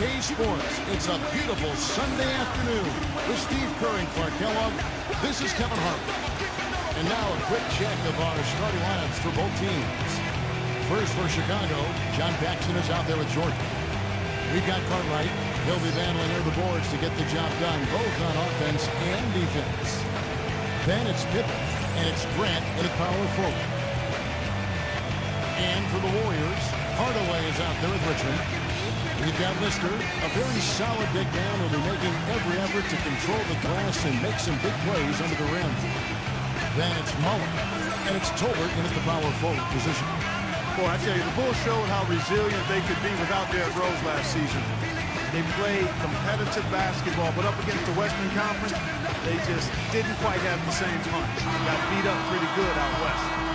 K Sports. It's a beautiful Sunday afternoon with Steve Kerr and Clark Kellogg. This is Kevin Harper. And now a quick check of our starting lineups for both teams. First for Chicago, John Paxson is out there with Jordan. We've got Cartwright. He'll be battling near the boards to get the job done, both on offense and defense. Then it's Pippen, and it's Grant in a power forward. And for the Warriors, Hardaway is out there with Richmond. We've got Lister, a very solid big man who'll be making every effort to control the glass and make some big plays under the rim. Then it's Mullin, and it's Tolbert in at the power forward position. Boy, I tell you, the Bulls showed how resilient they could be without Derrick Rose last season. They played competitive basketball, but up against the Western Conference, they just didn't quite have the same punch. Got beat up pretty good out west.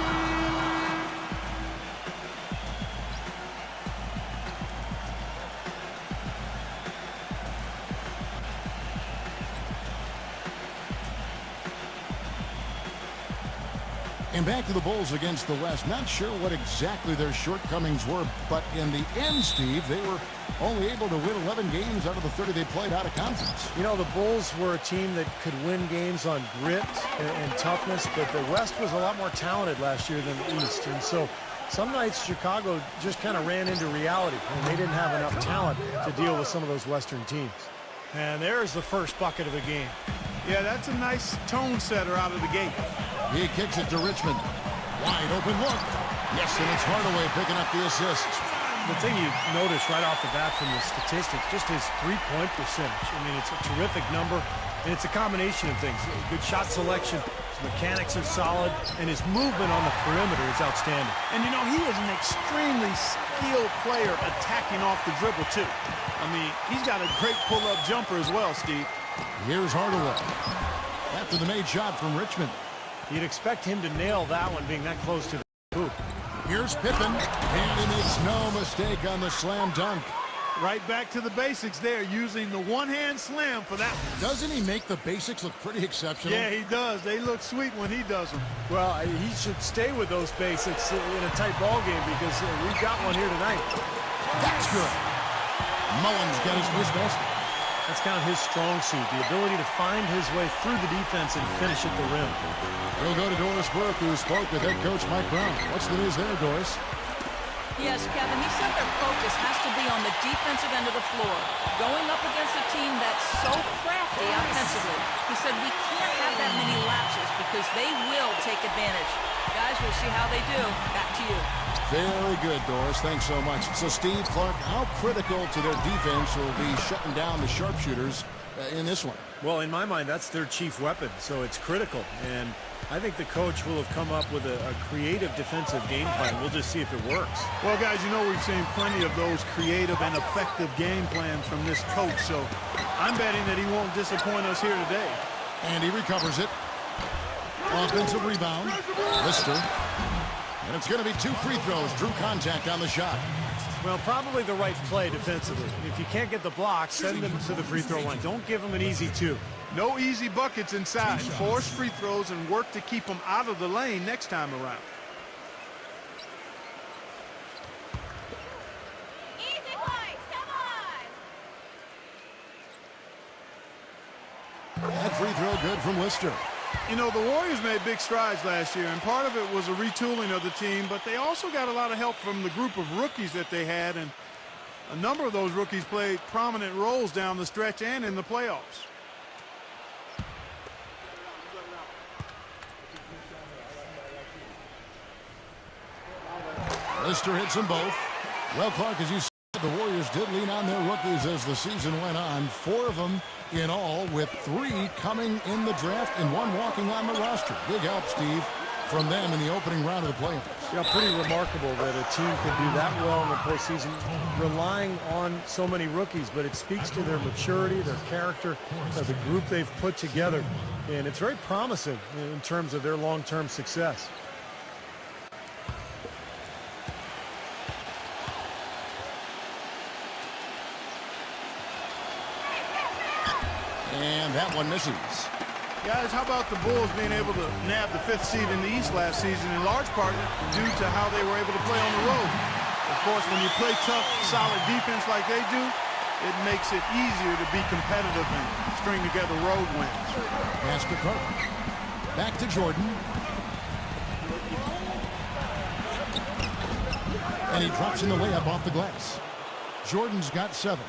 And back to the Bulls against the West. Not sure what exactly their shortcomings were, but in the end, Steve, they were only able to win 11 games out of the 30 they played out of conference. You know, the Bulls were a team that could win games on grit and toughness, but the West was a lot more talented last year than the East. And so some nights Chicago just kind of ran into reality, and they didn't have enough talent to deal with some of those Western teams. And there's the first bucket of the game. Yeah, that's a nice tone setter out of the gate. He kicks it to Richmond. Wide open look. Yes, and it's Hardaway picking up the assist. The thing you notice right off the bat from the statistics, just his three-point percentage. I mean, it's a terrific number, and it's a combination of things. Good shot selection, his mechanics are solid, and his movement on the perimeter is outstanding. And, you know, he is an extremely skilled player attacking off the dribble, too. I mean, he's got a great pull-up jumper as well, Steve. Here's Hardaway. After the made shot from Richmond. You'd expect him to nail that one being that close to the hoop. Here's Pippen, and he makes no mistake on the slam dunk. Right back to the basics there, using the one-hand slam for that one. Doesn't he make the basics look pretty exceptional? Yeah, he does. They look sweet when he does them. Well, he should stay with those basics in a tight ball game because we've got one here tonight. That's good. Mullin's got his first basket. That's kind of his strong suit, the ability to find his way through the defense and finish at the rim. We'll go to Doris Burke, who spoke with head coach Mike Brown. What's the news there, Doris? Yes, Kevin, he said their focus has to be on the defensive end of the floor, going up against a team that's so crafty offensively. He said we can't have that many lapses because they will take advantage. Guys, we'll see how they do. Back to you. Very good, Doris. Thanks so much. So, Steve, Clark, how critical to their defense will be shutting down the sharpshooters in this one? Well, in my mind, that's their chief weapon, so it's critical. And I think the coach will have come up with a creative defensive game plan. We'll just see if it works. Well, guys, you know we've seen plenty of those creative and effective game plans from this coach, so I'm betting that he won't disappoint us here today. And he recovers it. Offensive rebound. Lister. And it's going to be 2 free throws. Drew contact on the shot. Well, probably the right play defensively. If you can't get the block, send them to the free throw line. Don't give them an easy 2. No easy buckets inside. Force free throws and work to keep them out of the lane next time around. Easy boys, come on! That free throw good from Lister. You know, the Warriors made big strides last year, and part of it was a retooling of the team, but they also got a lot of help from the group of rookies that they had, and a number of those rookies played prominent roles down the stretch and in the playoffs. Lister hits them both. Well, Clark, as you said, the Warriors did lean on their rookies as the season went on. 4 of them in all, with 3 coming in the draft and 1 walking on the roster. Big help, Steve, from them in the opening round of the playoffs. Yeah, pretty remarkable that a team could do that well in the postseason, relying on so many rookies, but it speaks to their maturity, their character, the group they've put together, and it's very promising in terms of their long-term success. And that one misses. Guys, how about the Bulls being able to nab the 5th seed in the East last season, in large part due to how they were able to play on the road? Of course, when you play tough, solid defense like they do, it makes it easier to be competitive and string together road wins. Pass to Carter. Back to Jordan. And he drops in the layup off the glass. Jordan's got 7.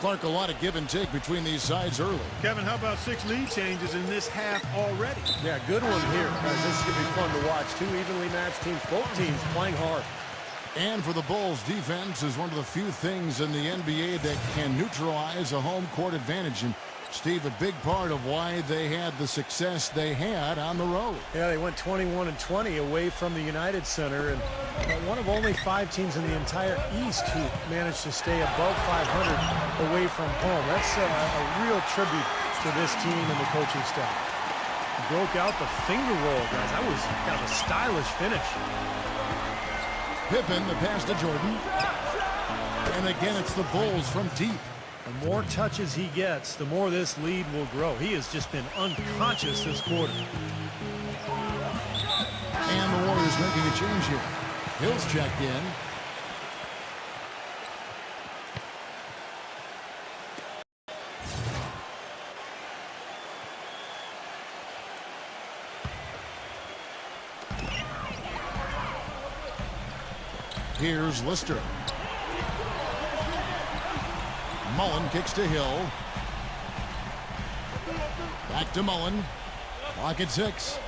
Clark, a lot of give and take between these sides early. Kevin, how about 6 lead changes in this half already? Yeah, good one here, guys. This is going to be fun to watch. 2 evenly matched teams, both teams playing hard. And for the Bulls, defense is one of the few things in the NBA that can neutralize a home court advantage. And Steve, a big part of why they had the success they had on the road. Yeah, they went 21-20 away from the United Center, and one of only 5 teams in the entire East who managed to stay above 500 away from home. That's a real tribute to this team and the coaching staff. Broke out the finger roll, guys. That was kind of a stylish finish. Pippen, the pass to Jordan. And again, it's the Bulls from deep. The more touches he gets, the more this lead will grow. He has just been unconscious this quarter. And the Warriors making a change here. Hill's checked in. Here's Lister. Mullin kicks to Hill. Back to Mullin. Clock at 6.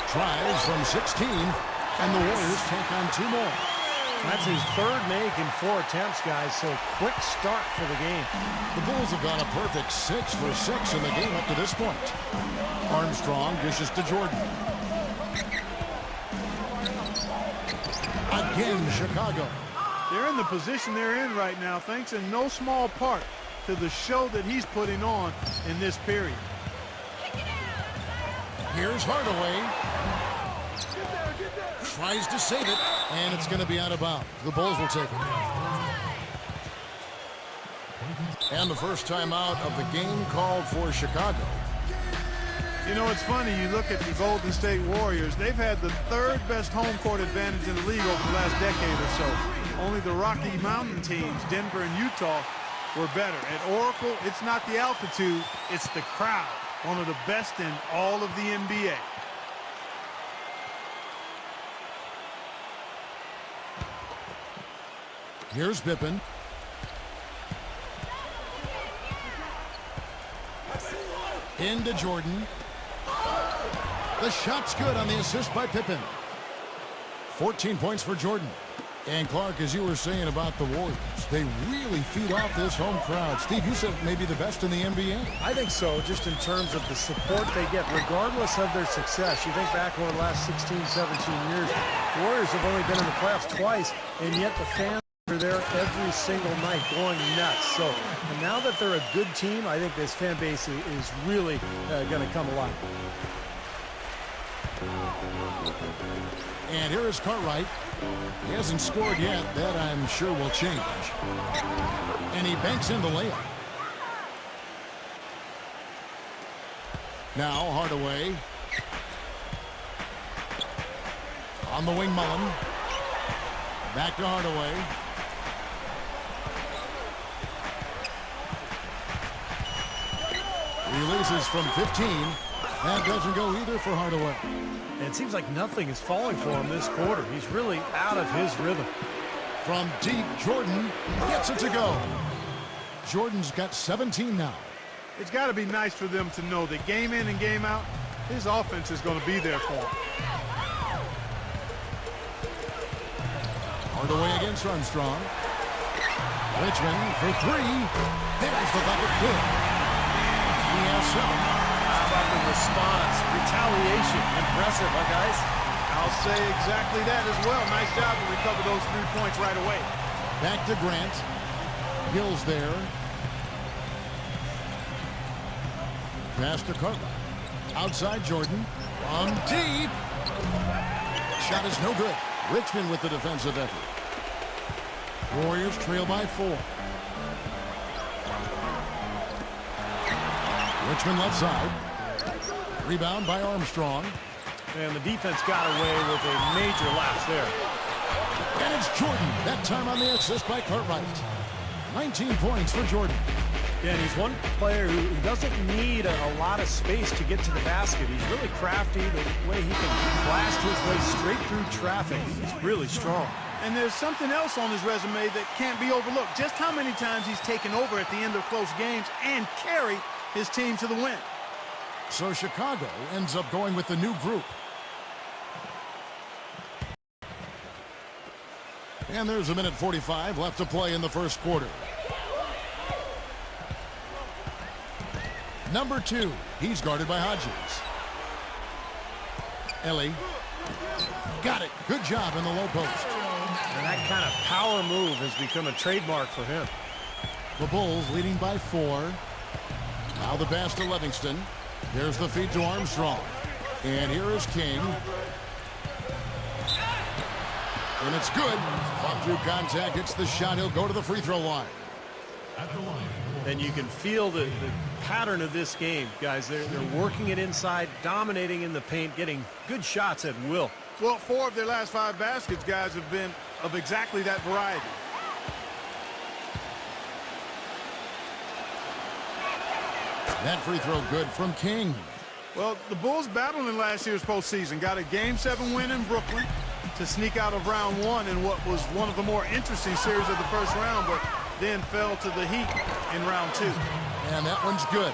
Tries from 16, and the Warriors take on 2 more. That's his 3rd make in 4 attempts, guys, so quick start for the game. The Bulls have gone a perfect 6 for 6 in the game up to this point. Armstrong dishes to Jordan. Again, Chicago. They're in the position they're in right now thanks in no small part to the show that he's putting on in this period. Here's Hardaway. Tries to save it, and it's going to be out of bounds. The Bulls will take it. And the first timeout of the game called for Chicago. You know, it's funny, you look at the Golden State Warriors, they've had the 3rd best home court advantage in the league over the last decade or so. Only the Rocky Mountain teams, Denver and Utah, were better. At Oracle, it's not the altitude, it's the crowd. One of the best in all of the NBA. Here's Pippen. Into Jordan. The shot's good on the assist by Pippen. 14 points for Jordan. And Clark, as you were saying about the Warriors, they really feed off this home crowd. Steve, you said maybe the best in the NBA. I think so, just in terms of the support they get, regardless of their success. You think back over the last 16, 17 years, the Warriors have only been in the playoffs twice, and yet the fans are there every single night going nuts. So and now that they're a good team, I think this fan base is really going to come alive. And here is Cartwright. He hasn't scored yet. That, I'm sure, will change. And he banks in the layup. Now Hardaway. On the wing, Mullin. Back to Hardaway. Releases from 15. That doesn't go either for Hardaway. And it seems like nothing is falling for him this quarter. He's really out of his rhythm. From deep, Jordan gets it to go. Jordan's got 17 now. It's got to be nice for them to know that game in and game out, his offense is going to be there for him. Hardaway against Armstrong. Richmond for 3. There's the bucket. Good. He has 7. How about the response? Retaliation. Impressive, huh, guys? I'll say exactly that as well. Nice job to recover those 3 points right away. Back to Grant. Hill's there. Pass to Cartwright. Outside Jordan. On deep. Shot is no good. Richmond with the defensive effort. Warriors trail by 4. Richmond left side. Rebound by Armstrong. And the defense got away with a major lapse there. And And it's Jordan. That time on the assist by Cartwright. 19 points for Jordan. Yeah, and he's one player who doesn't need a lot of space to get to the basket. He's really crafty. The way he can blast his way straight through traffic is really strong. And there's something else on his resume that can't be overlooked. Just how many times he's taken over at the end of close games and carried his team to the win. So Chicago ends up going with the new group. And there's a minute 45 left to play in the first quarter. Number 2, he's guarded by Hodges. Ellie. Got it. Good job in the low post. And that kind of power move has become a trademark for him. The Bulls leading by 4. Now the pass to Livingston. There's the feed to Armstrong. And here is King. And it's good. Fought through contact. Hits the shot. He'll go to the free throw line. And you can feel the pattern of this game, guys. They're working it inside, dominating in the paint, getting good shots at will. Well, 4 of their last 5 baskets, guys, have been of exactly that variety. That free throw good from King. Well, the Bulls battled in last year's postseason. Got a Game 7 win in Brooklyn to sneak out of round 1 in what was one of the more interesting series of the first round, but then fell to the Heat in round 2. And that one's good.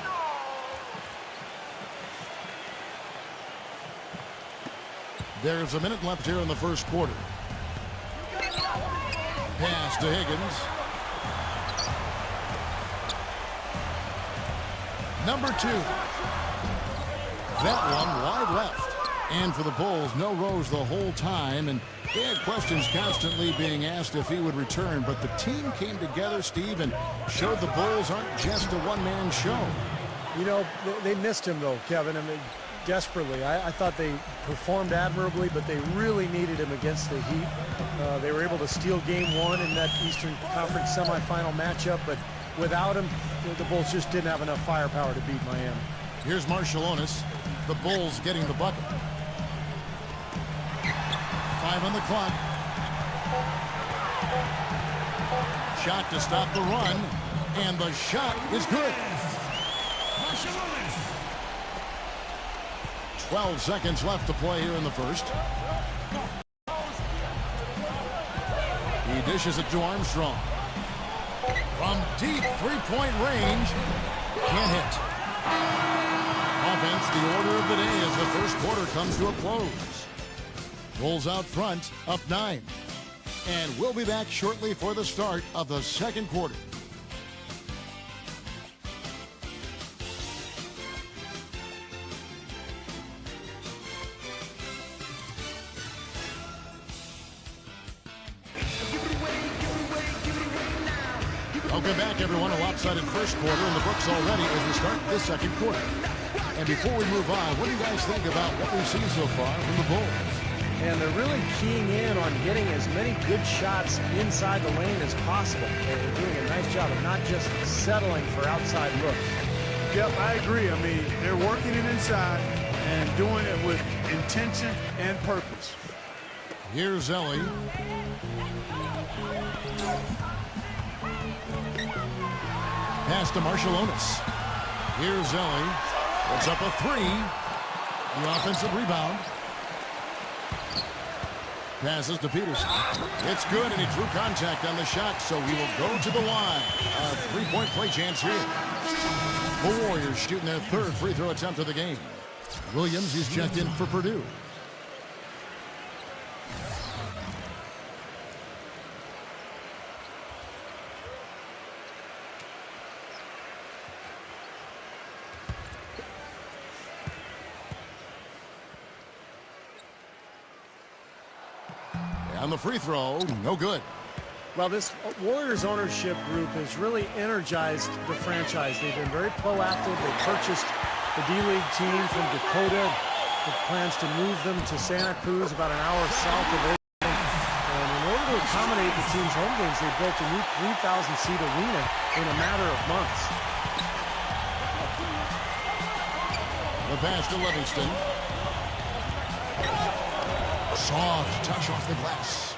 There's a minute left here in the first quarter. Pass to Higgins. Number 2. That one wide left. And for the Bulls, no Rose the whole time. And they had questions constantly being asked if he would return. But the team came together, Steve, and showed the Bulls aren't just a one-man show. You know, they missed him, though, Kevin. I mean, desperately. I thought they performed admirably, but they really needed him against the Heat. They were able to steal game 1 in that Eastern Conference semifinal matchup, but without him, the Bulls just didn't have enough firepower to beat Miami. Here's Marciulionis. The Bulls getting the bucket. 5 on the clock. Shot to stop the run, and the shot is good. 12 seconds left to play here in the first. He dishes it to Armstrong. From deep three-point range, can't hit. Offense, the order of the day as the first quarter comes to a close. Bulls out front, up 9. And we'll be back shortly for the start of the second quarter. Welcome back, everyone. A lopsided first quarter in the books already as we start this second quarter. And before we move on, what do you guys think about what we've seen so far from the Bulls? And they're really keying in on getting as many good shots inside the lane as possible. They're doing a nice job of not just settling for outside looks. Yep, I agree. I mean, they're working it inside and doing it with intention and purpose. Here's Ellie. Pass to Marciulionis. Here's Ellie. Puts up a 3. The offensive rebound. Passes to Peterson. It's good, and he drew contact on the shot, so he will go to the line. A three-point play chance here. The Warriors shooting their 3rd free throw attempt of the game. Williams is checked in for Purdue. On the free throw, no good. Well, this Warriors ownership group has really energized the franchise. They've been very proactive. They purchased the D-League team from Dakota with plans to move them to Santa Cruz, about an hour south of it. And in order to accommodate the team's home games, they built a new 3,000-seat arena in a matter of months. The pass to Livingston. Soft touch off the glass.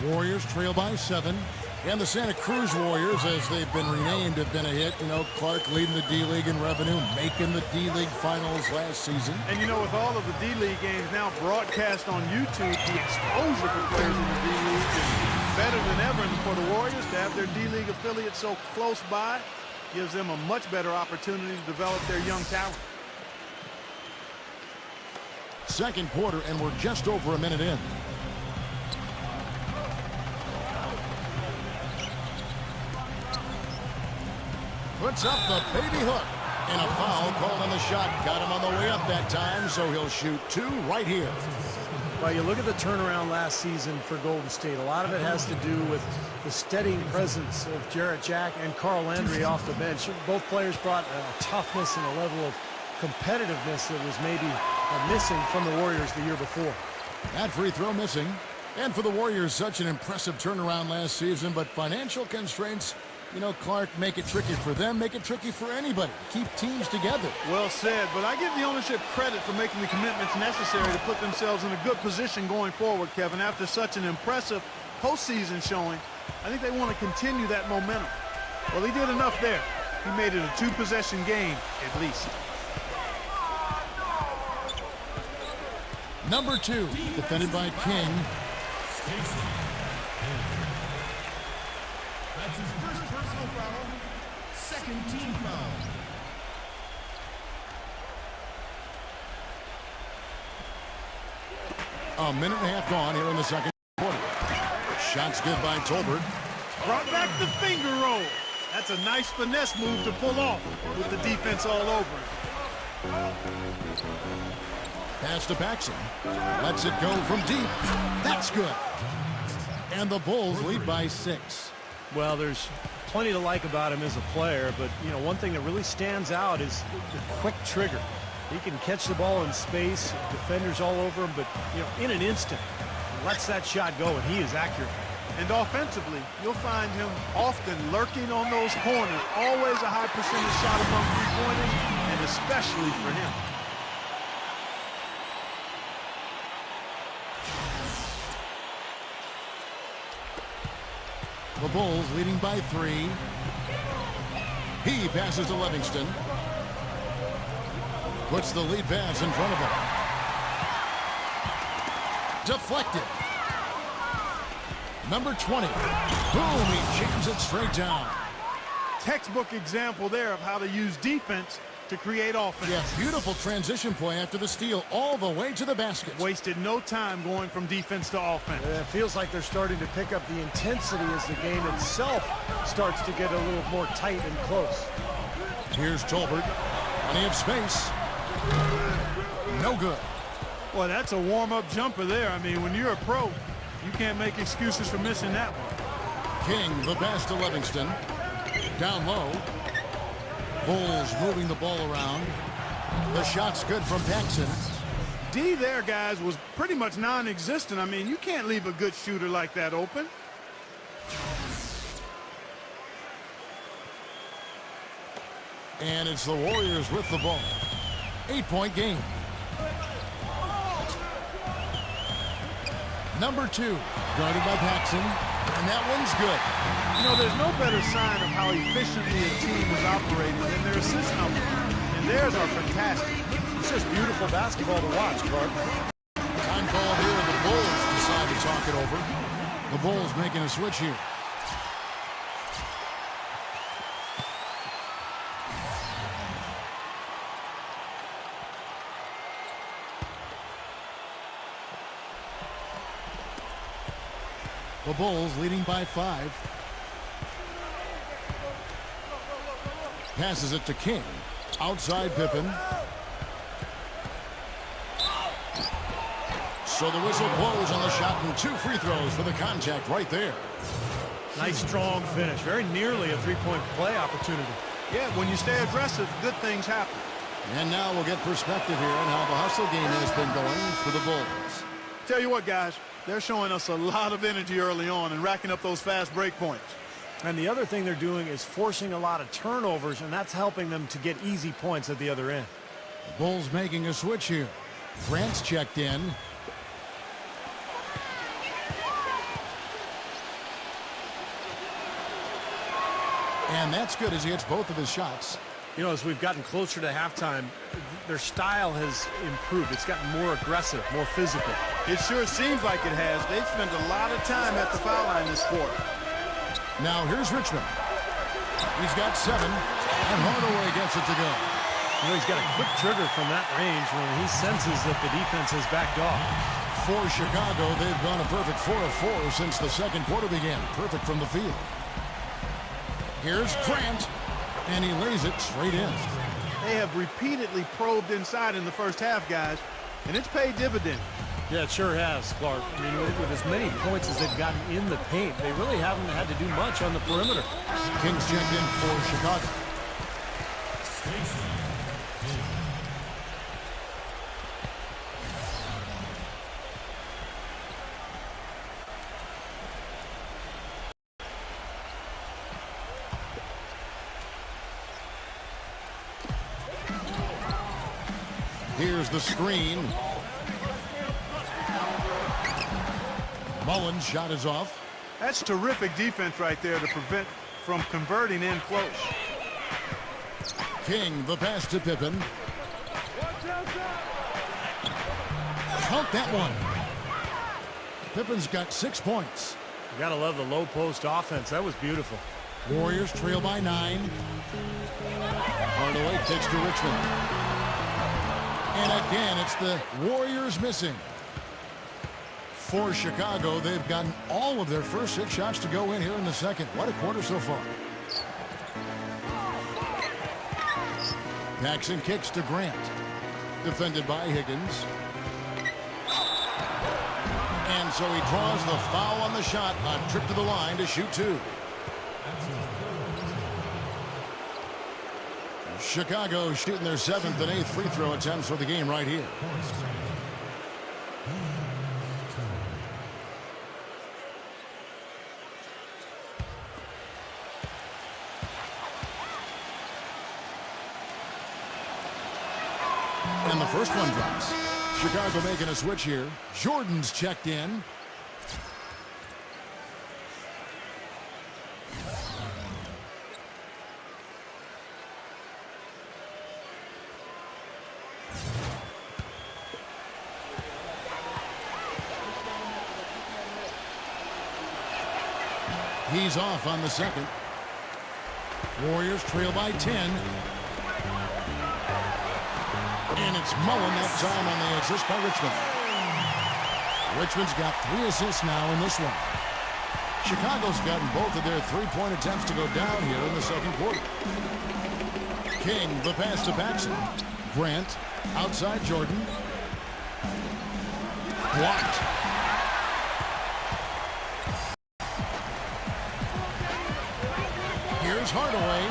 Warriors trail by 7. And the Santa Cruz Warriors, as they've been renamed, have been a hit. You know, Clark leading the D-League in revenue, making the D-League finals last season. And, you know, with all of the D-League games now broadcast on YouTube, the exposure for players in the D-League is better than ever. And for the Warriors to have their D-League affiliate so close by gives them a much better opportunity to develop their young talent. Second quarter, and we're just over a minute in. Puts up the baby hook. And a foul called on the shot. Got him on the way up that time, so he'll shoot 2 right here. Well, you look at the turnaround last season for Golden State. A lot of it has to do with the steadying presence of Jarrett Jack and Carl Landry off the bench. Both players brought a toughness and a level of competitiveness that was maybe missing from the Warriors the year before. That free throw missing. And for the Warriors, such an impressive turnaround last season, but financial constraints, you know, Clark, make it tricky for them, make it tricky for anybody. Keep teams together. Well said, but I give the ownership credit for making the commitments necessary to put themselves in a good position going forward, Kevin. After such an impressive postseason showing, I think they want to continue that momentum. Well, he did enough there. He made it a 2-possession game, at least. Number 2, defended by King. That's his first personal foul, second team foul. A minute and a half gone here in the second quarter. Shot's good by Tolbert. Brought back the finger roll. That's a nice finesse move to pull off with the defense all over him. Pass to Paxson. Lets it go from deep. That's good. And the Bulls lead by 6. Well, there's plenty to like about him as a player, but, you know, one thing that really stands out is the quick trigger. He can catch the ball in space, defenders all over him, but, you know, in an instant, lets that shot go, and he is accurate. And offensively, you'll find him often lurking on those corners. Always a high percentage shot among three-pointers, and especially for him. The Bulls leading by 3. He passes to Livingston. Puts the lead pass in front of him. Deflected. Number 20. Boom, he jams it straight down. Textbook example there of how to use defense to create offense. Yes, beautiful transition play after the steal all the way to the basket. Wasted no time going from defense to offense. It feels like they're starting to pick up the intensity as the game itself starts to get a little more tight and close. Here's Tolbert. Plenty of space. No good. Well, that's a warm-up jumper there. I mean, when you're a pro, you can't make excuses for missing that one. King, the pass to Livingston. Down low. Bulls moving the ball around. The shot's good from Paxson. D there, guys, was pretty much non-existent. I mean, you can't leave a good shooter like that open. And it's the Warriors with the ball. 8-point game. Number 2, guarded by Paxson, and that one's good. You know, there's no better sign of how efficiently a team is operating than their assist numbers. And theirs are fantastic. It's just beautiful basketball to watch, Clark. Time call here, and the Bulls decide to talk it over. The Bulls making a switch here. The Bulls leading by 5. Passes it to King. Outside Pippen. So the whistle blows on the shot, and 2 free throws for the contact right there. Nice strong finish. Very nearly a three-point play opportunity. Yeah, when you stay aggressive, good things happen. And now we'll get perspective here on how the hustle game has been going for the Bulls. Tell you what, guys, they're showing us a lot of energy early on and racking up those fast break points. And the other thing they're doing is forcing a lot of turnovers, and that's helping them to get easy points at the other end. The Bulls making a switch here. Grant's checked in. And that's good as he hits both of his shots. You know, as we've gotten closer to halftime, their style has improved. It's gotten more aggressive, more physical. It sure seems like it has. They've spent a lot of time at the foul line this quarter. Now here's Richmond. He's got 7, and Hardaway gets it to go. You know, he's got a quick trigger from that range when he senses that the defense has backed off. For Chicago, they've gone a perfect 4 of 4 since the second quarter began. Perfect from the field. Here's Grant, and he lays it straight in. They have repeatedly probed inside in the first half, guys, and it's paid dividends. Yeah, it sure has, Clark. I mean, with as many points as they've gotten in the paint, they really haven't had to do much on the perimeter. Kings checked in for Chicago. Here's the screen. Mullin's shot is off. That's terrific defense right there to prevent from converting in close. King, the pass to Pippen. Count that one. Pippen's got 6 points. You gotta love the low post offense. That was beautiful. Warriors trail by 9. Hardaway kicks to Richmond. And again, it's the Warriors missing. For Chicago, they've gotten all of their first 6 shots to go in here in the second. What a quarter so far. Jackson kicks to Grant. Defended by Higgins. And so he draws the foul on the shot. A trip to the line to shoot 2. Chicago shooting their 7th and 8th free throw attempts for the game right here. And the first one drops. Chicago making a switch here. Jordan's checked in. He's off on the second. Warriors trail by 10. And it's Mullin that time on the assist by Richmond. Richmond's got 3 assists now in this one. Chicago's gotten both of their 3-point attempts to go down here in the second quarter. King, the pass to Paxson. Grant, outside Jordan. Blocked. Here's Hardaway.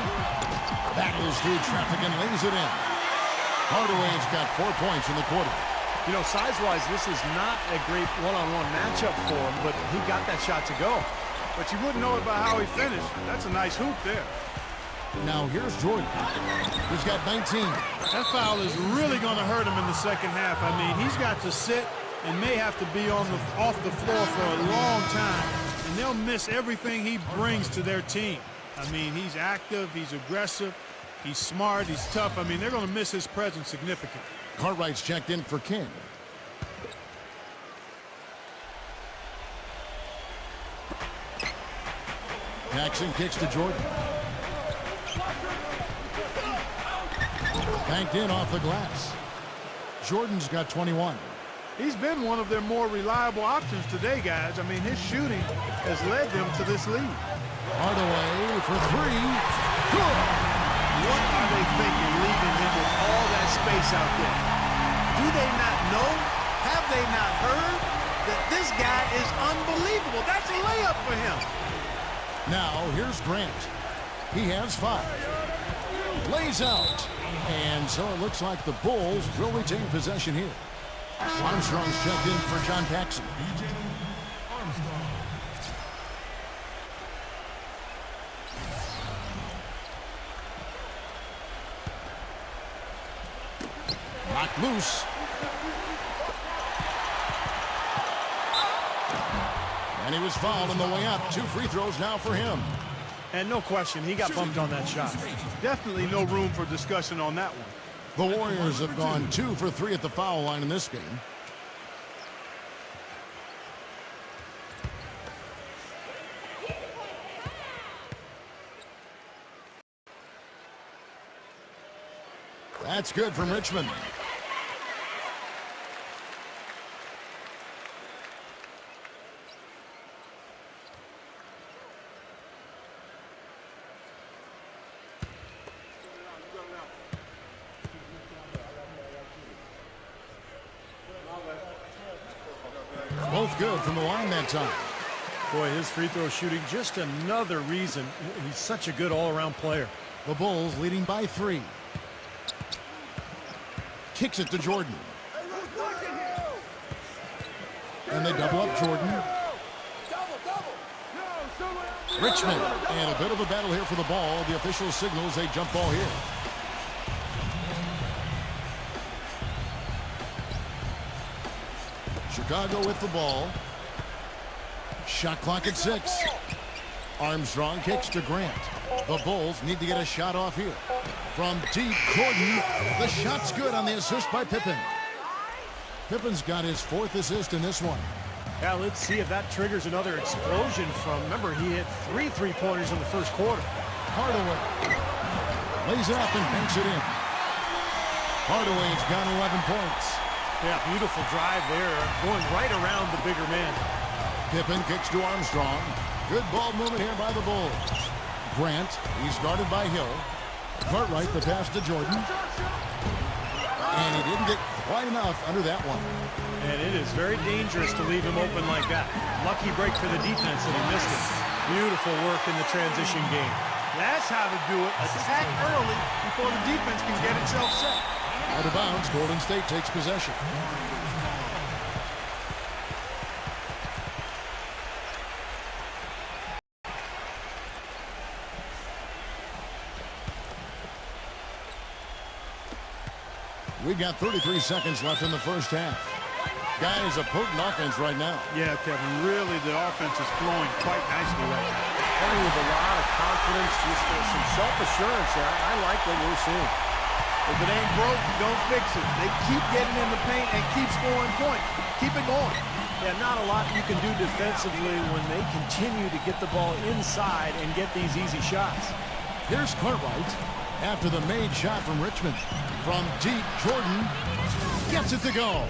Battles through traffic and lays it in. Hardaway's got 4 points in the quarter. You know, size-wise, this is not a great one-on-one matchup for him, but he got that shot to go. But you wouldn't know it by how he finished. That's a nice hoop there. Now here's Jordan. He's got 19. That foul is really going to hurt him in the second half. I mean, he's got to sit and may have to be off the floor for a long time, and they'll miss everything he brings to their team. I mean, he's active, he's aggressive, he's smart, he's tough. I mean, they're going to miss his presence significantly. Cartwright's checked in for King. Jackson kicks to Jordan. Banked in off the glass. Jordan's got 21. He's been one of their more reliable options today, guys. I mean, his shooting has led them to this lead. Hardaway for 3. Good. What are they thinking, leaving him with all that space out there? Do they not know? Have they not heard that this guy is unbelievable? That's a layup for him. Now here's Grant. He has 5. Lays out. And so it looks like the Bulls will retain possession here. Armstrong's checked in for John Paxson. Knocked loose. And he was fouled on the way up. 2 free throws now for him. And no question, he got bumped on that shot. Definitely no room for discussion on that one. The Warriors have gone 2 for 3 at the foul line in this game. That's good from Richmond. Both good from the line that time. Boy, his free throw shooting, just another reason he's such a good all-around player. The Bulls leading by 3. Kicks it to Jordan. And they double up Jordan. Richmond, and a bit of a battle here for the ball. The official signals a jump ball here. Chicago with the ball. Shot clock at 6. Armstrong kicks to Grant. The Bulls need to get a shot off here. From deep, Gordon. The shot's good on the assist by Pippen. Pippen's got his 4th assist in this one. Yeah, let's see if that triggers another explosion from, remember, he hit 3 3-pointers in the first quarter. Hardaway lays it up and banks it in. Hardaway's got 11 points. Yeah, beautiful drive there, going right around the bigger man. Pippen kicks to Armstrong. Good ball movement here by the Bulls. Grant, he's guarded by Hill. Cartwright, the pass to Jordan. And he didn't get quite enough under that one. And it is very dangerous to leave him open like that. Lucky break for the defense that he missed it. Beautiful work in the transition game. That's how to do it. Attack early before the defense can get itself set. Out of bounds, Golden State takes possession. We've got 33 seconds left in the first half. Guys, a potent offense right now. Yeah, Kevin, really the offense is flowing quite nicely right now. Playing with a lot of confidence, just some self-assurance there. I like what we're seeing. If it ain't broke, don't fix it. They keep getting in the paint and keep scoring points. Keep it going. Yeah, not a lot you can do defensively when they continue to get the ball inside and get these easy shots. Here's Cartwright after the made shot from Richmond. From deep, Jordan gets it to go.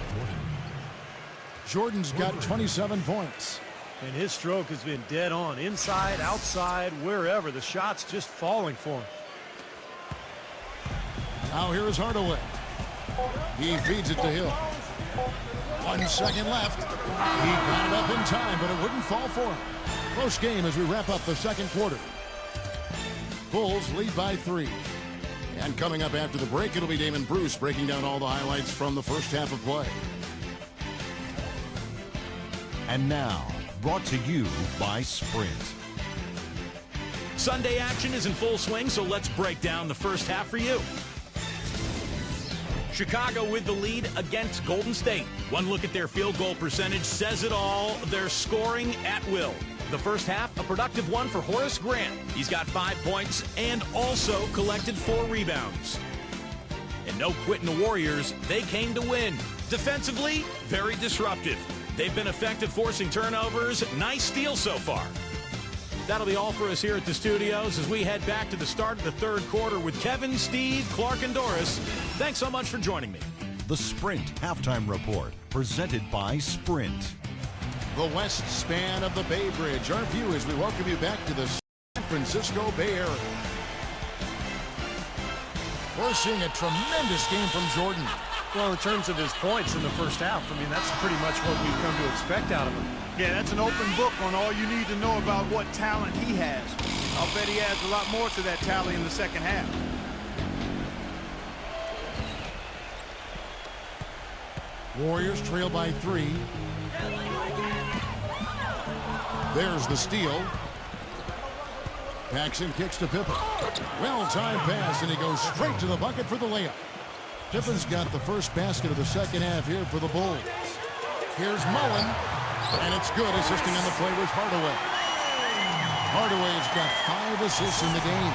Jordan's got 27 points. And his stroke has been dead on. Inside, outside, wherever. The shot's just falling for him. Now here's Hardaway. He feeds it to Hill. 1 second left. He got it up in time, but it wouldn't fall for him. Close game as we wrap up the second quarter. Bulls lead by 3. And coming up after the break, it'll be Damon Bruce breaking down all the highlights from the first half of play. And now, brought to you by Sprint. Sunday action is in full swing, so let's break down the first half for you. Chicago with the lead against Golden State. One look at their field goal percentage says it all. They're scoring at will. The first half, a productive one for Horace Grant. He's got 5 points and also collected 4 rebounds. And no quitting the Warriors. They came to win. Defensively, very disruptive. They've been effective forcing turnovers. Nice steal so far. That'll be all for us here at the studios as we head back to the start of the third quarter with Kevin, Steve, Clark, and Doris. Thanks so much for joining me. The Sprint Halftime Report, presented by Sprint. The west span of the Bay Bridge. Our view as we welcome you back to the San Francisco Bay Area. We're seeing a tremendous game from Jordan. Well, in terms of his points in the first half, I mean, that's pretty much what we've come to expect out of him. Yeah, that's an open book on all you need to know about what talent he has. I'll bet he adds a lot more to that tally in the second half. Warriors trail by 3. There's the steal. Paxson kicks to Pippen. Well-timed pass, and he goes straight to the bucket for the layup. Pippen's got the first basket of the second half here for the Bulls. Here's Mullin, and it's good, assisting on the play with Hardaway. Hardaway's got 5 assists in the game.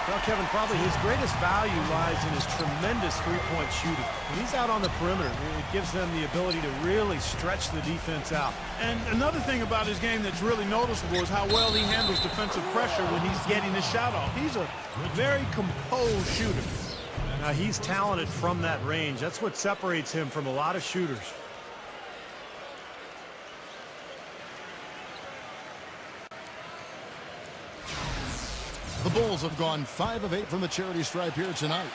Well, Kevin, probably his greatest value lies in his tremendous three-point shooting. When he's out on the perimeter, it gives them the ability to really stretch the defense out. And another thing about his game that's really noticeable is how well he handles defensive pressure when he's getting his shot off. He's a very composed shooter. Now, he's talented from that range. That's what separates him from a lot of shooters. The Bulls have gone 5 of 8 from the charity stripe here tonight.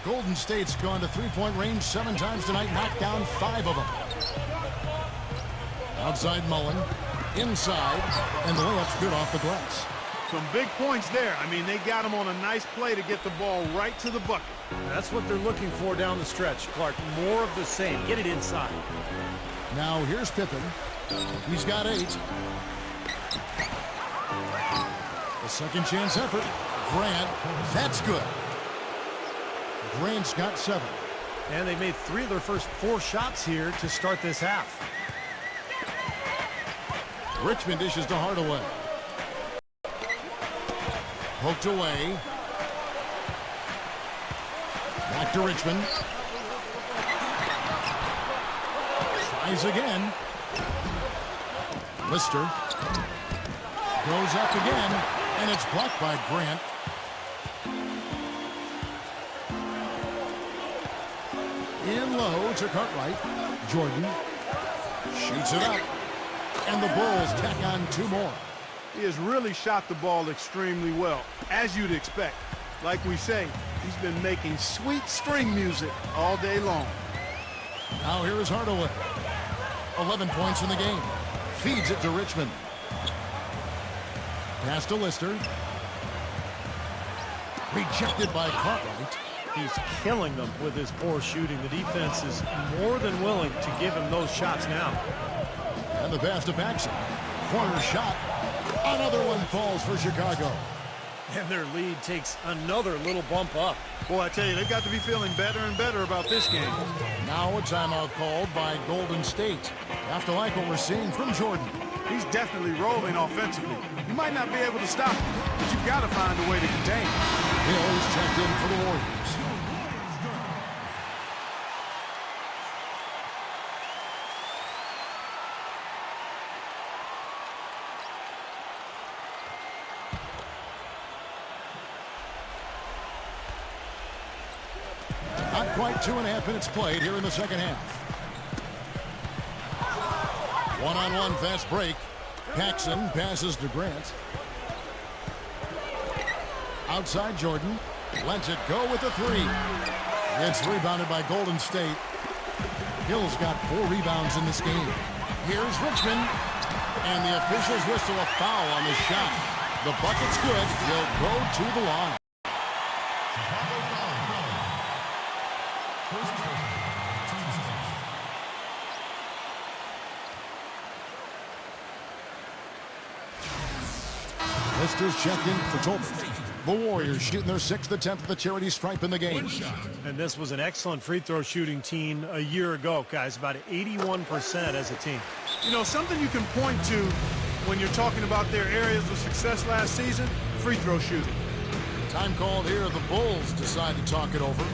Golden State's gone to three-point range 7 times tonight, knocked down 5 of them. Outside Mullin, inside, and the layup's good off the glass. Some big points there. I mean, they got him on a nice play to get the ball right to the bucket. That's what they're looking for down the stretch, Clark. More of the same. Get it inside. Now here's Pippen. He's got 8. A second chance effort. Grant, that's good. Grant's got 7. And they made 3 of their first 4 shots here to start this half. Richmond dishes to Hardaway. Poked away. Back to Richmond. Tries again. Lister. Goes up again, and it's blocked by Grant. In low to Cartwright. Jordan shoots it up, and the Bulls tack on 2 more. He has really shot the ball extremely well, as you'd expect. Like we say, he's been making sweet string music all day long. Now here is Hardaway. 11 points in the game. Feeds it to Richmond. Pass to Lister. Rejected by Cartwright. He's killing them with his poor shooting. The defense is more than willing to give him those shots now. And the pass to Paxson. Corner shot. Another one falls for Chicago. And their lead takes another little bump up. Boy, I tell you, they've got to be feeling better and better about this game. Now a timeout called by Golden State. Have to like what we're seeing from Jordan. He's definitely rolling offensively. You might not be able to stop him, but you've got to find a way to contain him. Hill is checked in for the Warriors. Not quite 2.5 minutes played here in the second half. One-on-one fast break. Paxson passes to Grant. Outside Jordan. Lets it go with the 3. It's rebounded by Golden State. Hill's got 4 rebounds in this game. Here's Richmond. And the officials whistle a foul on the shot. The bucket's good. He'll go to the line. Lister's checked in for Tolbert. The Warriors shooting their 6th attempt at the charity stripe in the game. And this was an excellent free throw shooting team a year ago, guys. About 81% as a team. You know, something you can point to when you're talking about their areas of success last season, free throw shooting. Time called here. The Bulls decide to talk it over.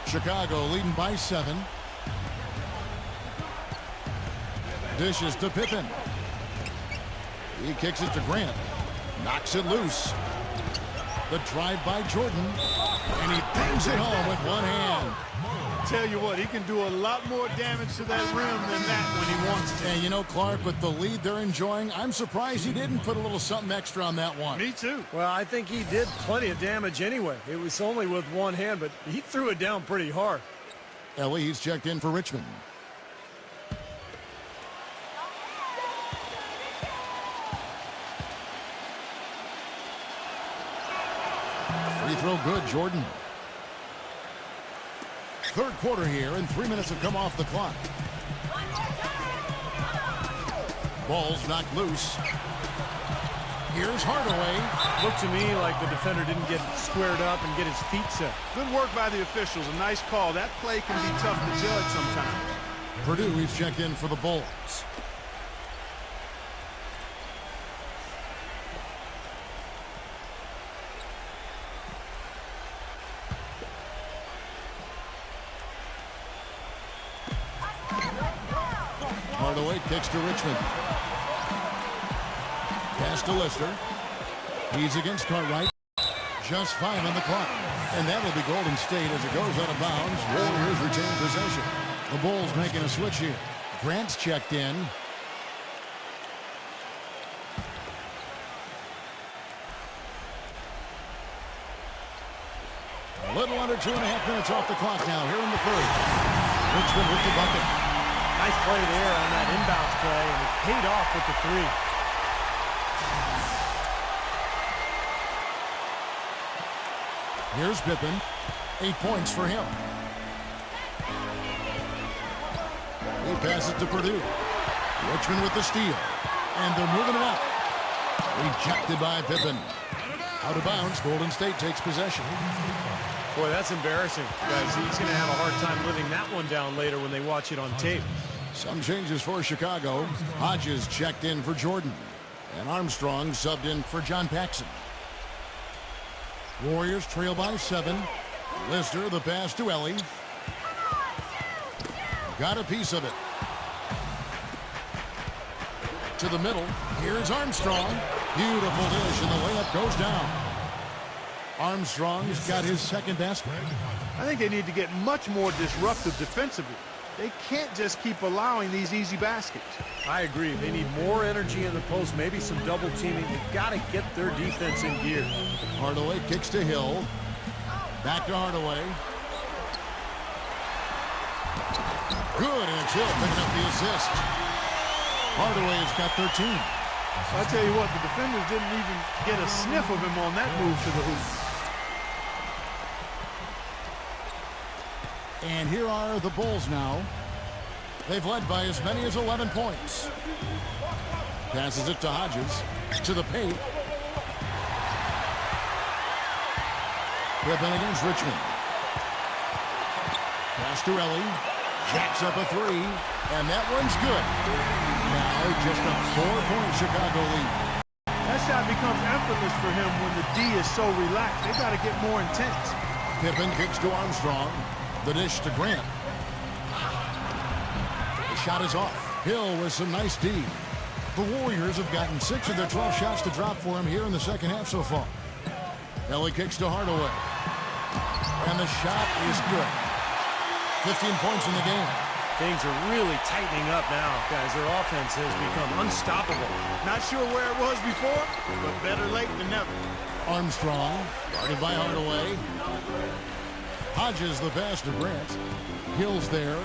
Chicago leading by 7. Dishes to Pippen. He kicks it to Grant. Knocks it loose. The drive by Jordan. And he bangs it home with one hand. Tell you what, he can do a lot more damage to that rim than that when he wants to. And you know, Clark, with the lead they're enjoying, I'm surprised he didn't put a little something extra on that one. Me too. Well, I think he did plenty of damage anyway. It was only with one hand, but he threw it down pretty hard. He's checked in for Richmond. Free throw good, Jordan. Third quarter here, and 3 minutes have come off the clock. Ball's knocked loose. Here's Hardaway. Looked to me like the defender didn't get squared up and get his feet set. Good work by the officials. A nice call. That play can be tough to judge sometimes. Purdue is checked in for the Bulls. Hardaway kicks to Richmond. Pass to Lister. He's against Cartwright. Just 5 on the clock. And that'll be Golden State as it goes out of bounds. Warriors retain possession. The Bulls making a switch here. Grant's checked in. A little under 2.5 minutes off the clock now here in the third. Richmond with the bucket. Nice play there on that inbounds play, and it paid off with the three. Here's Pippen. 8 points for him. He passes to Purdue. Richmond with the steal. And they're moving it up. Rejected by Pippen. Out of bounds. Golden State takes possession. Boy, that's embarrassing, guys. He's going to have a hard time living that one down later when they watch it on tape. Some changes for Chicago. Hodges checked in for Jordan. And Armstrong subbed in for John Paxson. Warriors trail by 7. Lister, the pass to Ellie. Got a piece of it. To the middle. Here's Armstrong. Beautiful dish, and the layup goes down. Armstrong's got his second basket. I think they need to get much more disruptive defensively. They can't just keep allowing these easy baskets. I agree. They need more energy in the post, maybe some double teaming. They've got to get their defense in gear. Hardaway kicks to Hill. Back to Hardaway. Good, and it's Hill picking up the assist. Hardaway's got 13. So I tell you what, the defenders didn't even get a sniff of him on that move to the hoop. And here are the Bulls now. They've led by as many as 11 points. Passes it to Hodges. To the paint. Pippen against Richmond. Pass to Ellie. Jacks up a three. And that one's good. Now just a 4-point Chicago lead. That shot becomes effortless for him when the D is so relaxed. They got to get more intense. Pippen kicks to Armstrong. The dish to Grant. The shot is off. Hill with some nice D. The Warriors have gotten 6 of their 12 shots to drop for him here in the second half so far. Ellie kicks to Hardaway. And the shot is good. 15 points in the game. Things are really tightening up now, guys. Their offense has become unstoppable. Not sure where it was before, but better late than never. Armstrong, guarded by Hardaway. Hodges the pass to Grant. Hill's there.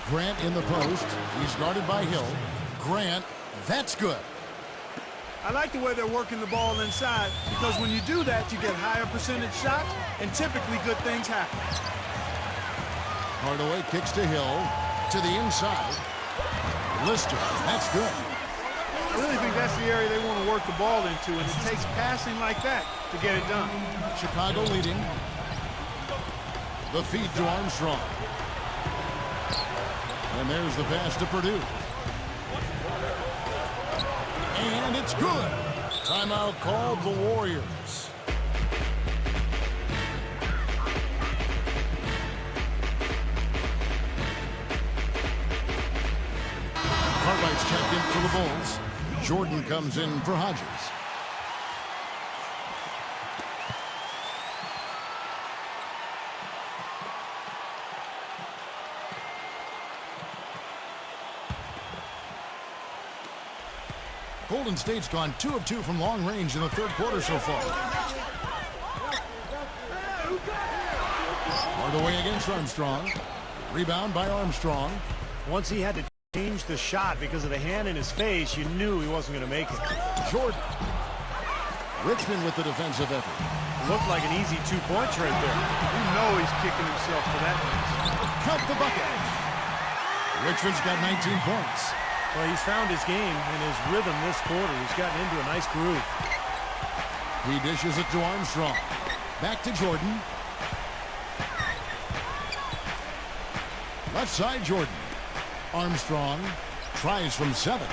Grant in the post. He's guarded by Hill. Grant, that's good. I like the way they're working the ball inside, because when you do that, you get higher percentage shots, and typically good things happen. Hardaway kicks to Hill. To the inside. Lister, that's good. I really think that's the area they want to work the ball into, and it takes passing like that to get it done. Chicago leading. The feed to Armstrong. And there's the pass to Purdue. And it's good. Timeout called the Warriors. Cartwright's checked in for the Bulls. Jordan comes in for Hodges. Golden State's gone 2 of 2 from long range in the third quarter so far. Hardaway against Armstrong. Rebound by Armstrong. Once he had to change the shot because of the hand in his face, you knew he wasn't going to make it. Jordan. Richmond with the defensive effort. Looked like an easy 2 points right there. You know he's kicking himself for that. Count the bucket. Richmond's got 19 points. Well, he's found his game and his rhythm this quarter. He's gotten into a nice groove. He dishes it to Armstrong. Back to Jordan. Left side, Jordan. Armstrong tries from 7.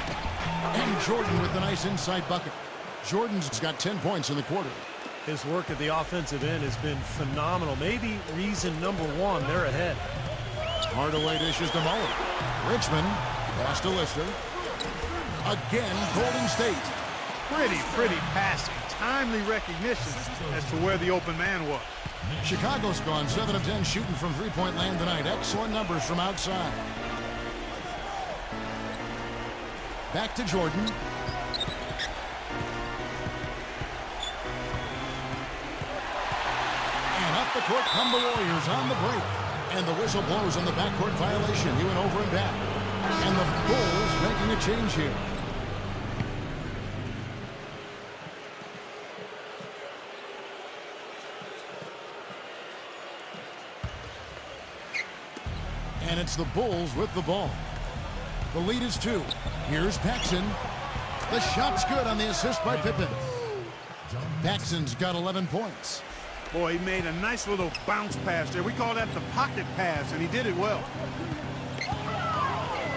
And Jordan with the nice inside bucket. Jordan's got 10 points in the quarter. His work at the offensive end has been phenomenal. Maybe reason number 1, they're ahead. Hardaway dishes to Mullin. Richmond pass to Lister. Again, Golden State. Pretty passing. Timely recognition as to where the open man was. Chicago's gone 7 of 10 shooting from three-point land tonight. Excellent numbers from outside. Back to Jordan. And up the court come the Warriors on the break. And the whistle blows on the backcourt violation. He went over and back. And the Bulls making a change here. And it's the Bulls with the ball. The lead is 2. Here's Paxson. The shot's good on the assist by Pippen. Paxson's got 11 points. Boy, he made a nice little bounce pass there. We call that the pocket pass, and he did it well.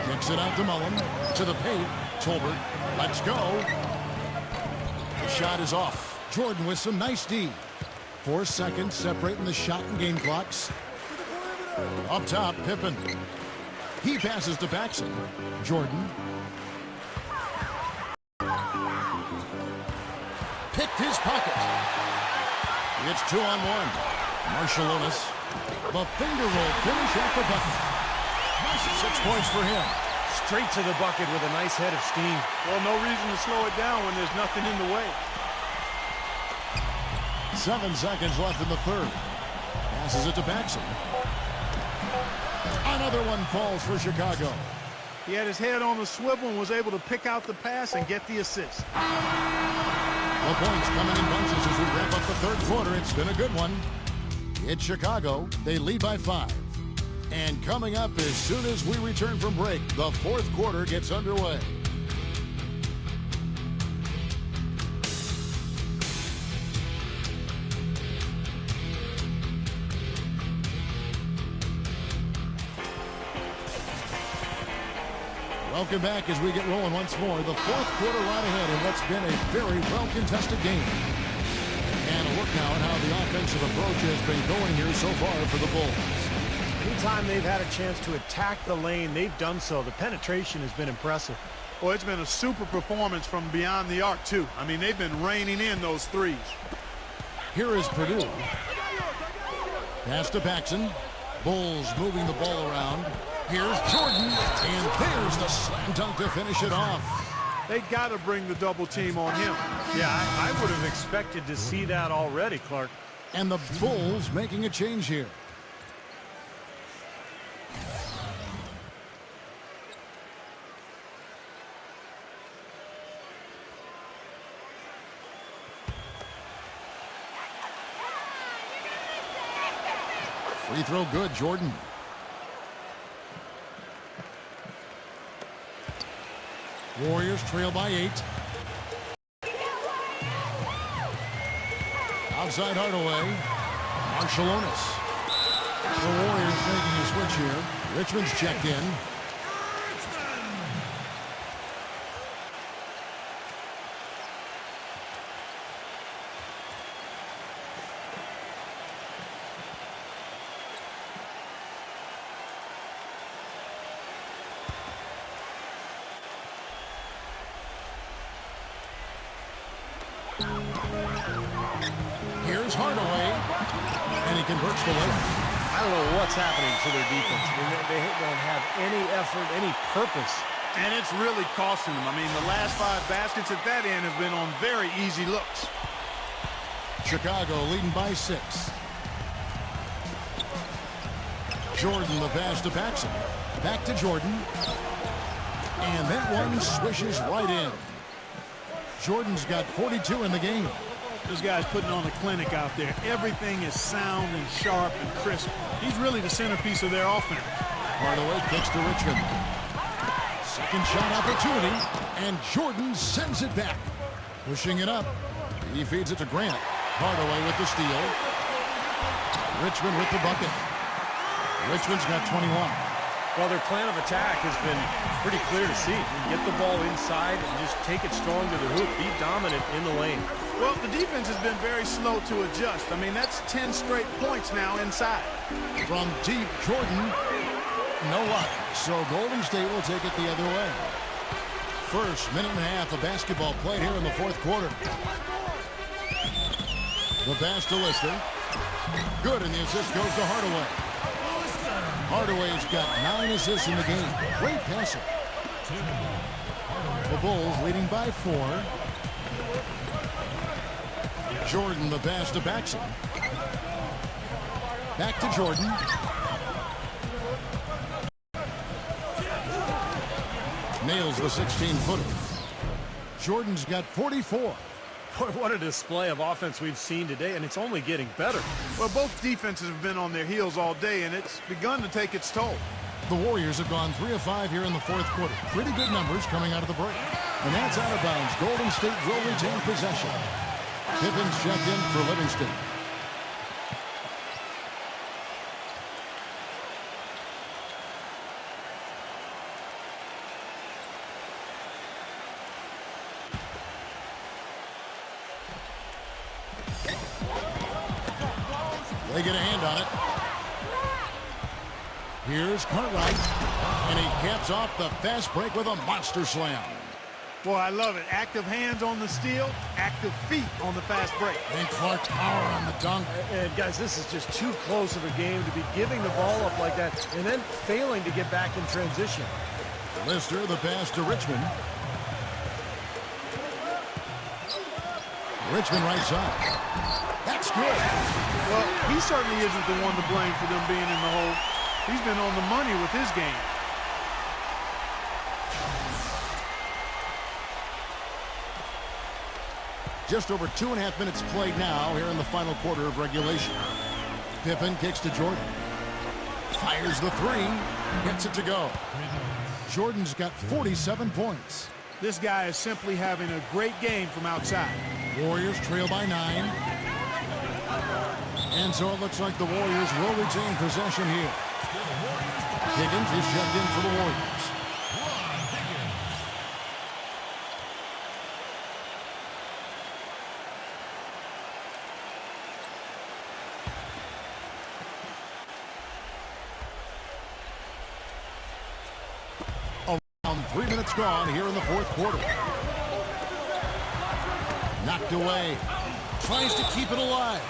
Kicks it out to Mullin. To the paint. Tolbert. Let's go. The shot is off. Jordan with some nice D. 4 seconds separating the shot and game clocks. Up top, Pippen. He passes to Paxson. Jordan. Picked his pocket. It's 2-on-1. Marshallonis. The finger roll finish at the bucket. 6 points for him. Straight to the bucket with a nice head of steam. Well, no reason to slow it down when there's nothing in the way. 7 seconds left in the third. Passes it to Paxson. Another one falls for Chicago. He had his head on the swivel and was able to pick out the pass and get the assist. The points coming in bunches as we wrap up the third quarter. It's been a good one. It's Chicago. They lead by 5. And coming up as soon as we return from break, the fourth quarter gets underway. Welcome back as we get rolling once more. The fourth quarter right ahead in what's been a very well-contested game. And a look now at how the offensive approach has been going here so far for the Bulls. Anytime they've had a chance to attack the lane, they've done so. The penetration has been impressive. Well, it's been a super performance from beyond the arc, too. I mean, they've been raining in those threes. Here is Purdue. Pass to Paxson. Bulls moving the ball around. Here's Jordan, and there's the slam dunk to finish it off. They got to bring the double team on him. Yeah, I would have expected to see that already, Clark. And the Bulls making a change here. Free throw good, Jordan. Warriors trail by 8. Outside Hardaway. Marshallonis. The Warriors making a switch here. Richmond's checked in. Here's Hardaway, and he converts the layup. I don't know what's happening to their defense. I mean, they don't have any effort, any purpose. And it's really costing them. I mean, the last 5 baskets at that end have been on very easy looks. Chicago leading by 6. Jordan the pass to Paxson. Back to Jordan. And that one swishes right in. Jordan's got 42 in the game. This guy's putting on a clinic out there. Everything is sound and sharp and crisp. He's really the centerpiece of their offense. Hardaway kicks to Richmond. Second shot opportunity, and Jordan sends it back. Pushing it up. He feeds it to Grant. Hardaway with the steal. Richmond with the bucket. Richmond's got 21. Well, their plan of attack has been pretty clear to see. Get the ball inside and just take it strong to the hoop. Be dominant in the lane. Well, the defense has been very slow to adjust. I mean, that's 10 straight points now inside. From deep, Jordan, no luck. So Golden State will take it the other way. First minute and a half of basketball played here in the fourth quarter. The pass to Lister. Good, and the assist goes to Hardaway. Hardaway's got 9 assists in the game. Great passer. The Bulls leading by 4. Jordan the pass to Baxter. Back to Jordan. Nails the 16-footer. Jordan's got 44. What a display of offense we've seen today, and it's only getting better. Well, both defenses have been on their heels all day, and it's begun to take its toll. The Warriors have gone 3 of 5 here in the fourth quarter. Pretty good numbers coming out of the break. And that's out of bounds. Golden State will retain possession. Pippen's checked in for Livingston. They get a hand on it. Here's Cartwright, and he caps off the fast break with a monster slam. Boy, I love it. Active hands on the steal, active feet on the fast break. And Clark power on the dunk. And guys, this is just too close of a game to be giving the ball up like that and then failing to get back in transition. Lister, the pass to Richmond. Richmond right side. That's good. Well, he certainly isn't the one to blame for them being in the hole. He's been on the money with his game. Just over 2.5 minutes played now here in the final quarter of regulation. Pippen kicks to Jordan. Fires the 3. Gets it to go. Jordan's got 47 points. This guy is simply having a great game from outside. Warriors trail by 9. And so it looks like the Warriors will retain possession here. Higgins is checked in for the Warriors. Around 3 minutes gone here in the fourth quarter. Knocked away. Tries to keep it alive.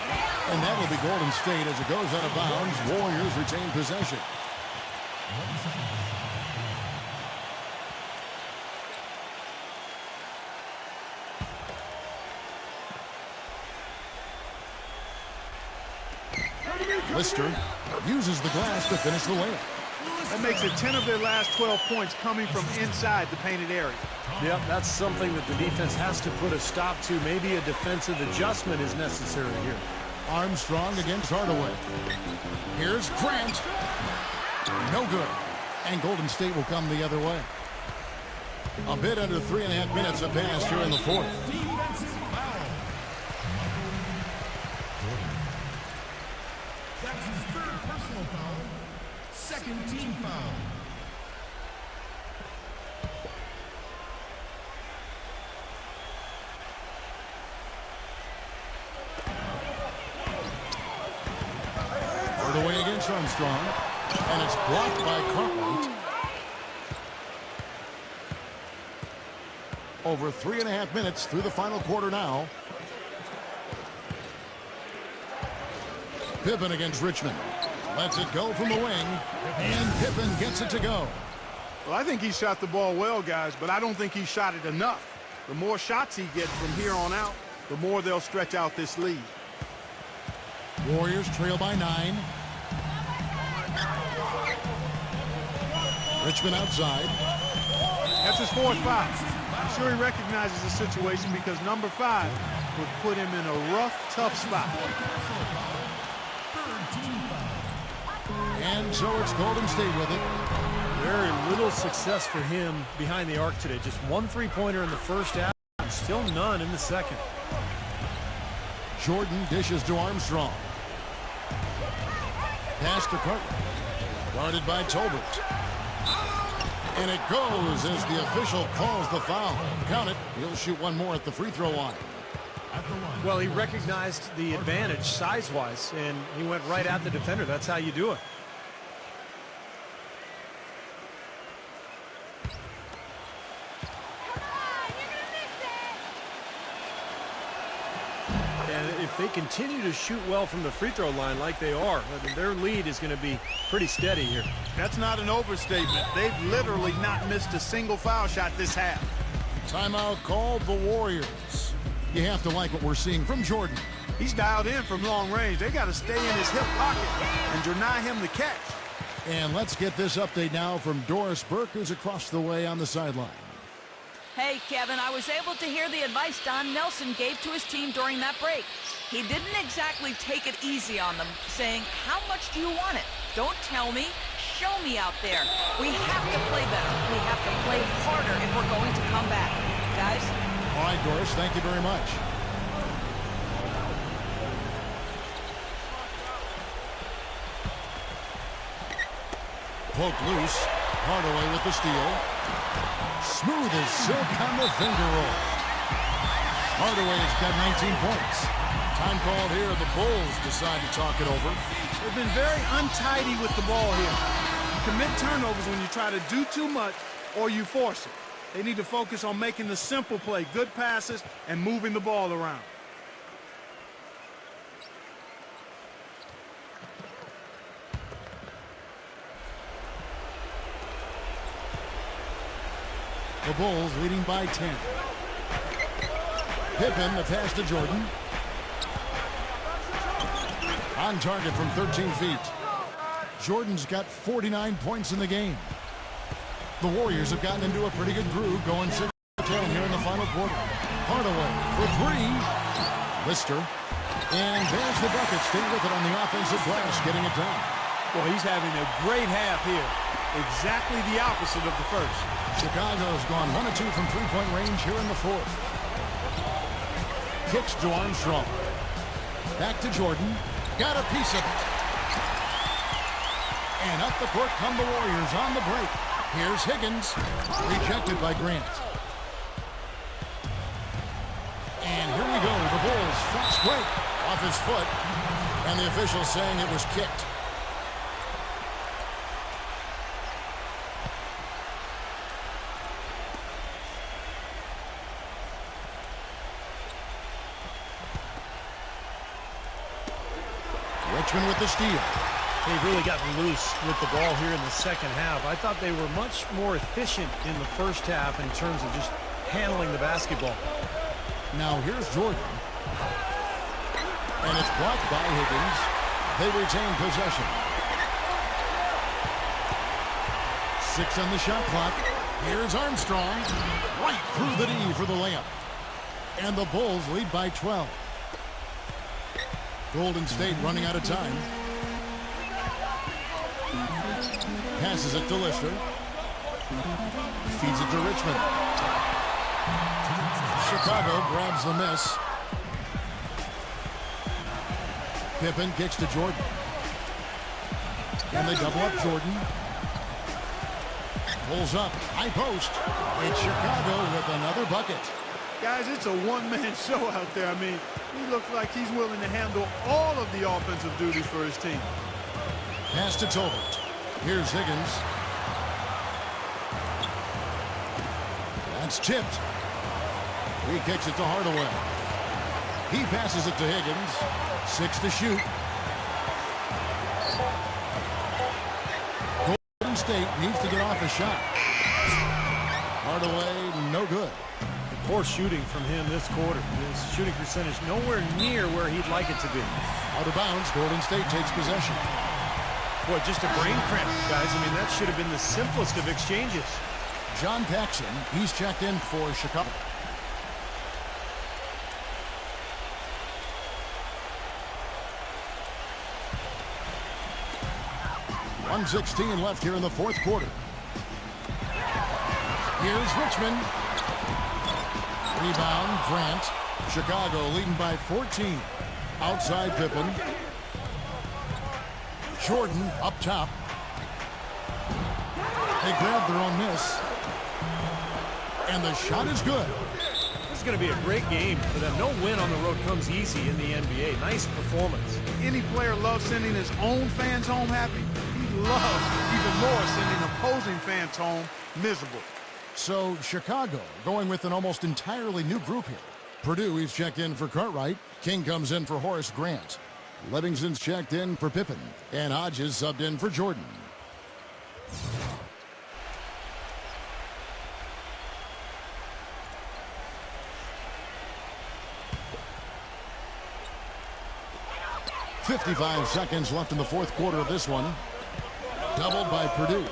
And that will be Golden State as it goes out of bounds. Warriors retain possession. Lister uses the glass to finish the layup. That makes it 10 of their last 12 points coming from inside the painted area. Yep, that's something that the defense has to put a stop to. Maybe a defensive adjustment is necessary here. Armstrong against Hardaway. Here's Grant. No good. And Golden State will come the other way. A bit under 3.5 minutes have passed here in the fourth. That's his 3rd personal foul. 2nd team foul. Hardaway against Armstrong. And it's blocked by Cartwright. Over 3.5 minutes through the final quarter now. Pippen against Richmond. Lets it go from the wing. And Pippen gets it to go. Well, I think he shot the ball well, guys, but I don't think he shot it enough. The more shots he gets from here on out, the more they'll stretch out this lead. Warriors trail by 9. Richmond outside. That's his 4th foul. I'm sure he recognizes the situation because number 5 would put him in a rough, tough spot. And so it's Golden State with it. Very little success for him behind the arc today. Just one three-pointer in the first half, and still none in the second. Jordan dishes to Armstrong. Pass to Cartwright. Guarded by Tolbert. And it goes as the official calls the foul. Count it. He'll shoot one more at the free throw line. Well, he recognized the advantage size-wise, and he went right at the defender. That's how you do it. And if they continue to shoot well from the free throw line like they are, I mean, their lead is going to be pretty steady here. That's not an overstatement. They've literally not missed a single foul shot this half. Timeout called the Warriors. You have to like what we're seeing from Jordan. He's dialed in from long range. They got to stay in his hip pocket and deny him the catch. And let's get this update now from Doris Burke, who's across the way on the sideline. Hey, Kevin, I was able to hear the advice Don Nelson gave to his team during that break. He didn't exactly take it easy on them, saying, how much do you want it? Don't tell me. Show me out there. We have to play better. We have to play harder if we're going to come back. Guys? All right, Doris, thank you very much. Poked loose. Hardaway with the steal. Smooth as silk on the finger roll. Hardaway's got 19 points. Time called here. The Bulls decide to talk it over. They've been very untidy with the ball here. You commit turnovers when you try to do too much or you force it. They need to focus on making the simple play, good passes, and moving the ball around. The Bulls leading by 10. Pippen, the pass to Jordan. On target from 13 feet. Jordan's got 49 points in the game. The Warriors have gotten into a pretty good groove, going 6-10 here in the final quarter. Hardaway for three. Lister. And there's the bucket. Stay with it on the offensive glass, getting it done. Well, he's having a great half here. Exactly the opposite of the first. Chicago's gone 1 of 2 from three-point range here in the fourth. Kicks to Armstrong. Back to Jordan. Got a piece of it. And up the court come the Warriors on the break. Here's Higgins. Rejected by Grant. And here we go. The Bulls fast break off his foot. And the official saying it was kicked. Richmond with the steal. They've really gotten loose with the ball here in the second half. I thought they were much more efficient in the first half in terms of just handling the basketball. Now here's Jordan. And it's blocked by Higgins. They retain possession. 6 on the shot clock. Here's Armstrong. Right through the D for the layup. And the Bulls lead by 12. Golden State running out of time. Passes it to Lister. Feeds it to Richmond. Chicago grabs the miss. Pippen kicks to Jordan. And they double up Jordan. Pulls up. High post. It's Chicago with another bucket. Guys, it's a one-man show out there. I mean, he looks like he's willing to handle all of the offensive duties for his team. Pass to Tolbert. Here's Higgins. That's tipped. He kicks it to Hardaway. He passes it to Higgins. 6 to shoot. Golden State needs to get off a shot. Hardaway, no good. Poor shooting from him this quarter. His shooting percentage nowhere near where he'd like it to be. Out of bounds, Golden State takes possession. Boy, just a brain cramp, guys. I mean, that should have been the simplest of exchanges. John Paxson, he's checked in for Chicago. .116 left here in the fourth quarter. Here's Richmond. Rebound, Grant. Chicago leading by 14. Outside Pippen. Jordan up top. They grab their own miss. And the shot is good. This is going to be a great game for them. No win on the road comes easy in the NBA. Nice performance. Any player loves sending his own fans home happy. He loves even more sending opposing fans home miserable. So Chicago going with an almost entirely new group here. Purdue, he's checked in for Cartwright. King comes in for Horace Grant. Livingston's checked in for Pippen. And Hodges subbed in for Jordan. .55 seconds left in the fourth quarter of this one. Doubled by Purdue.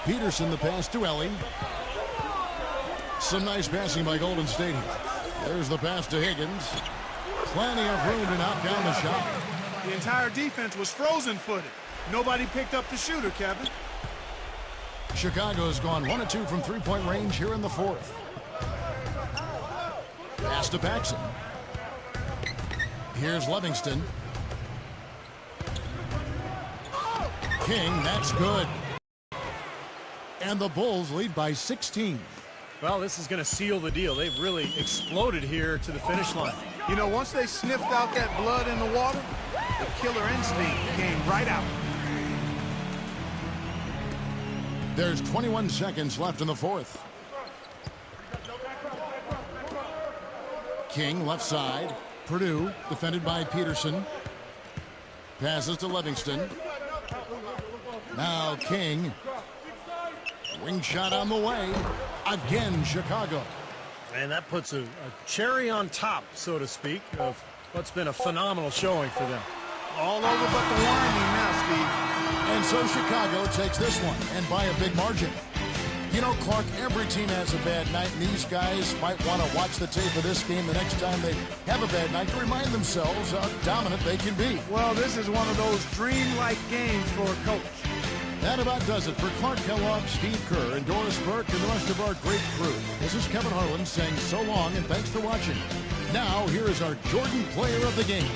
Peterson the pass to Ellie. Some nice passing by Golden State here. There's the pass to Higgins. Plenty of room to knock down the shot. The entire defense was frozen-footed. Nobody picked up the shooter, Kevin. Chicago's gone 1 of 2 from three-point range here in the fourth. Pass to Paxson. Here's Livingston. King, that's good. And the Bulls lead by 16. Well, this is going to seal the deal. They've really exploded here to the finish line. You know, once they sniffed out that blood in the water, the killer instinct came right out. There's 21 seconds left in the fourth. King left side. Purdue defended by Peterson. Passes to Livingston. Now King. Wing shot on the way. Again, Chicago. And that puts a cherry on top, so to speak, of what's been a phenomenal showing for them. All over but the winding now, Steve. And so Chicago takes this one, and by a big margin. You know, Clark, every team has a bad night, and these guys might want to watch the tape of this game the next time they have a bad night to remind themselves how dominant they can be. Well, this is one of those dreamlike games for a coach. That about does it for Clark Kellogg, Steve Kerr, and Doris Burke, and the rest of our great crew. This is Kevin Harlan saying so long and thanks for watching. Now, here is our Jordan Player of the Game.